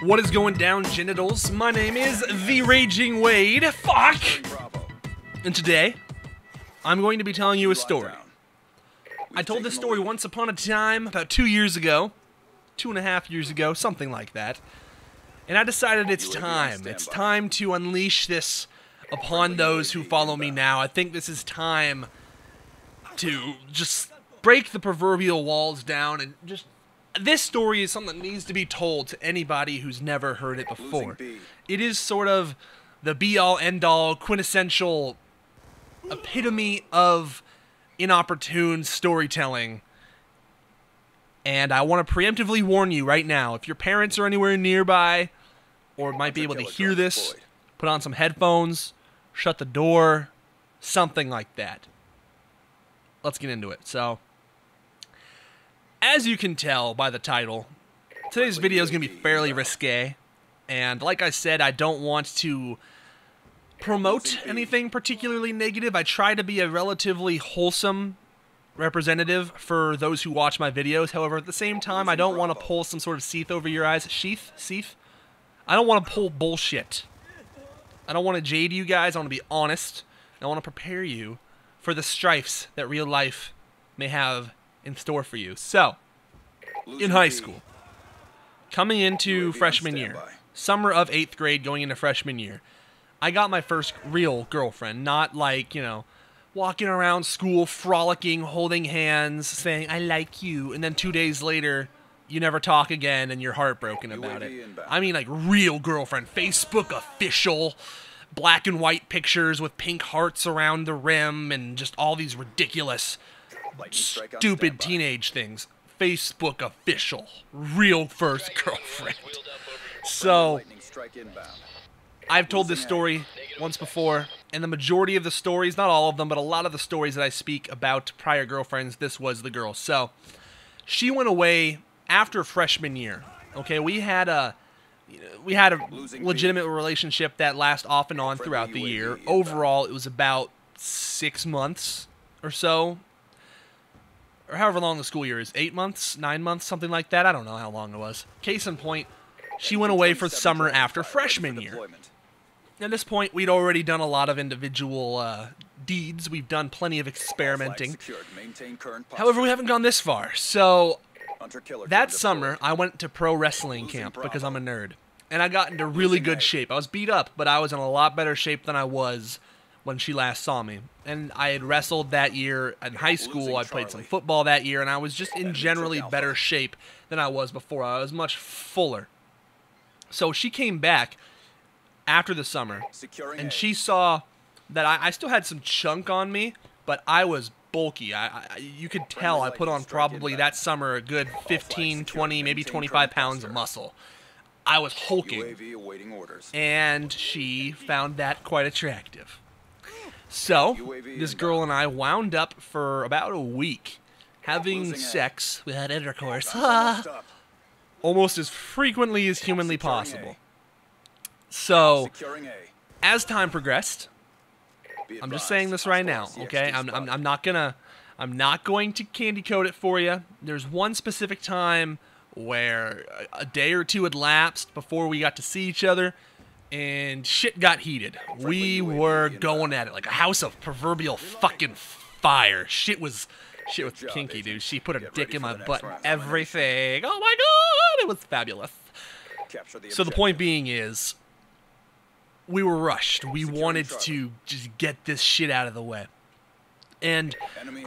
What is going down, genitals? My name is TheRagingWade. Fuck! And today, I'm going to be telling you a story. I told this story once upon a time, about 2 years ago. 2.5 years ago, something like that. And I decided it's time. It's time to unleash this upon those who follow me now. I think this is time to just break the proverbial walls down and just... This story is something that needs to be told to anybody who's never heard it before. It is sort of the be-all, end-all, quintessential epitome of inopportune storytelling. And I want to preemptively warn you right now, if your parents are anywhere nearby, or might be able to hear this, put on some headphones, shut the door, something like that. Let's get into it. So, as you can tell by the title, today's video is going to be fairly risque. And like I said, I don't want to promote anything particularly negative. I try to be a relatively wholesome representative for those who watch my videos. However, at the same time, I don't want to pull some sort of sheath over your eyes. Sheath? I don't want to pull bullshit. I don't want to jade you guys. I want to be honest. I want to prepare you for the strifes that real life may have in store for you. So, in high school, coming into freshman year, summer of 8th grade going into freshman year, I got my first real girlfriend. Not like, you know, walking around school, frolicking, holding hands, saying, I like you, and then 2 days later, you never talk again and you're heartbroken about it. I mean, like, real girlfriend. Facebook official, black and white pictures with pink hearts around the rim, and just all these ridiculous, stupid teenage things. Facebook official. Real first girlfriend. So, I've told this story once before, and the majority of the stories, not all of them, but a lot of the stories that I speak about prior girlfriends, this was the girl. So, she went away after freshman year. Okay, we had a legitimate relationship that lasted off and on throughout the year. Overall, it was about 6 months or so, or however long the school year is. 8 months, 9 months, something like that. I don't know how long it was. Case in point, she went away for summer after freshman year. At this point, we'd already done a lot of individual deeds. We've done plenty of experimenting. However, we haven't gone this far. So, that summer, I went to pro wrestling camp because I'm a nerd. And I got into really good shape. I was beat up, but I was in a lot better shape than I was when she last saw me. And I had wrestled that year in high school. I played some football that year, and I was just in generally better shape than I was before. I was much fuller. So she came back after the summer, and she saw that I still had some chunk on me, but I was bulky. You could tell I put on probably that summer a good 15, 20, maybe 25 pounds of muscle. I was hulking, and she found that quite attractive. So, this girl and I wound up for about a week having sex, we had intercourse, almost as frequently as humanly possible. So, as time progressed, I'm just saying this right now, okay? I'm not going to candy coat it for you. There's one specific time where a day or two had lapsed before we got to see each other, and shit got heated. We were going at it like a house of proverbial fucking fire. Shit was kinky, dude. She put her dick in my butt and everything. Oh my god, it was fabulous. So the point being is, we were rushed. We wanted to just get this shit out of the way. And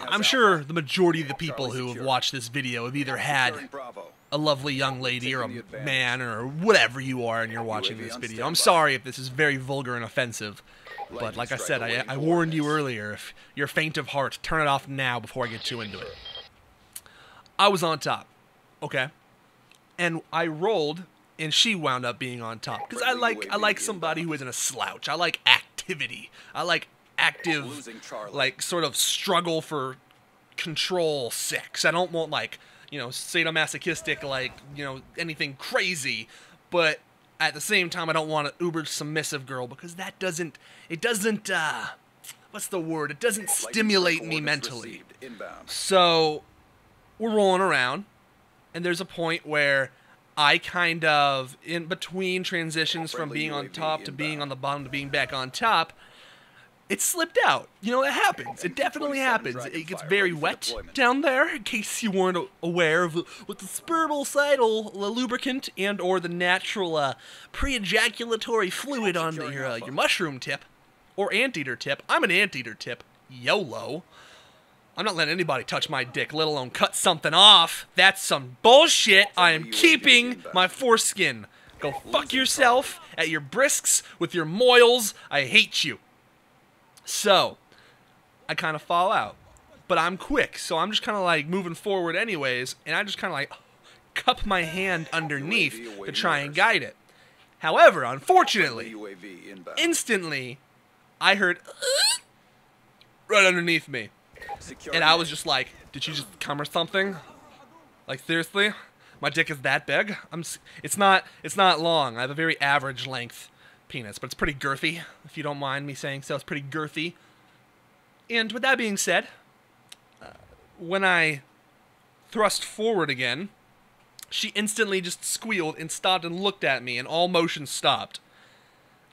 I'm sure the majority of the people who have watched this video have either had a lovely young lady or a man or whatever you are and you're watching this video. I'm sorry if this is very vulgar and offensive, but like I said, I warned you earlier. If you're faint of heart, turn it off now before I get too into it. I was on top, okay? And I rolled, and she wound up being on top. Because I like somebody who isn't a slouch. I like activity. I like active, like, sort of struggle for control sex. I don't want, like, you know, sadomasochistic, like, you know, anything crazy. But at the same time, I don't want an uber submissive girl, because that doesn't, what's the word? It doesn't stimulate me mentally. So, we're rolling around, and there's a point where I kind of, in between transitions from being on top to being on the bottom to being back on top, it slipped out. You know, it happens. It definitely happens. It gets very wet down there, in case you weren't aware of with the spermicidal lubricant and or the natural pre-ejaculatory fluid on your mushroom tip or anteater tip. I'm an anteater tip. YOLO. I'm not letting anybody touch my dick, let alone cut something off. That's some bullshit. I am keeping my foreskin. Go fuck yourself at your brisks with your moils. I hate you. So, I kind of fall out. But I'm quick, so I'm just kind of like moving forward anyways, and I just kind of like cup my hand underneath to try and guide it. However, unfortunately, instantly, I heard right underneath me. And I was just like, did she just come or something? Like, seriously? My dick is that big? It's not long. I have a very average length penis, but it's pretty girthy, if you don't mind me saying so. It's pretty girthy. And with that being said, when I thrust forward again, she instantly just squealed and stopped and looked at me, and all motion stopped.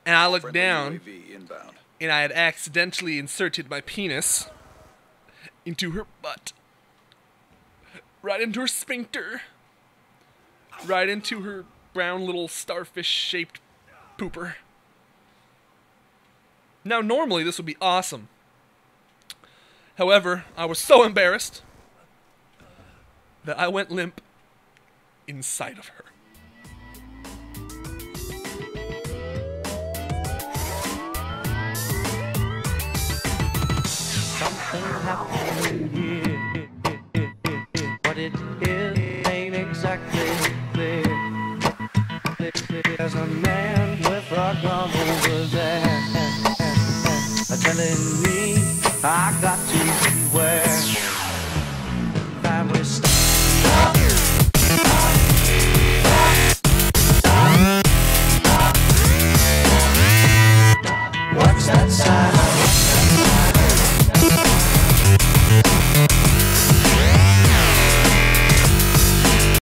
And I looked down, and I had accidentally inserted my penis into her butt. Right into her sphincter. Right into her brown little starfish-shaped pooper. Now, normally this would be awesome. However, I was so embarrassed that I went limp inside of her. Something happened here. What it is ain't exactly clear. There's a man with a gun over there telling me I got to beware.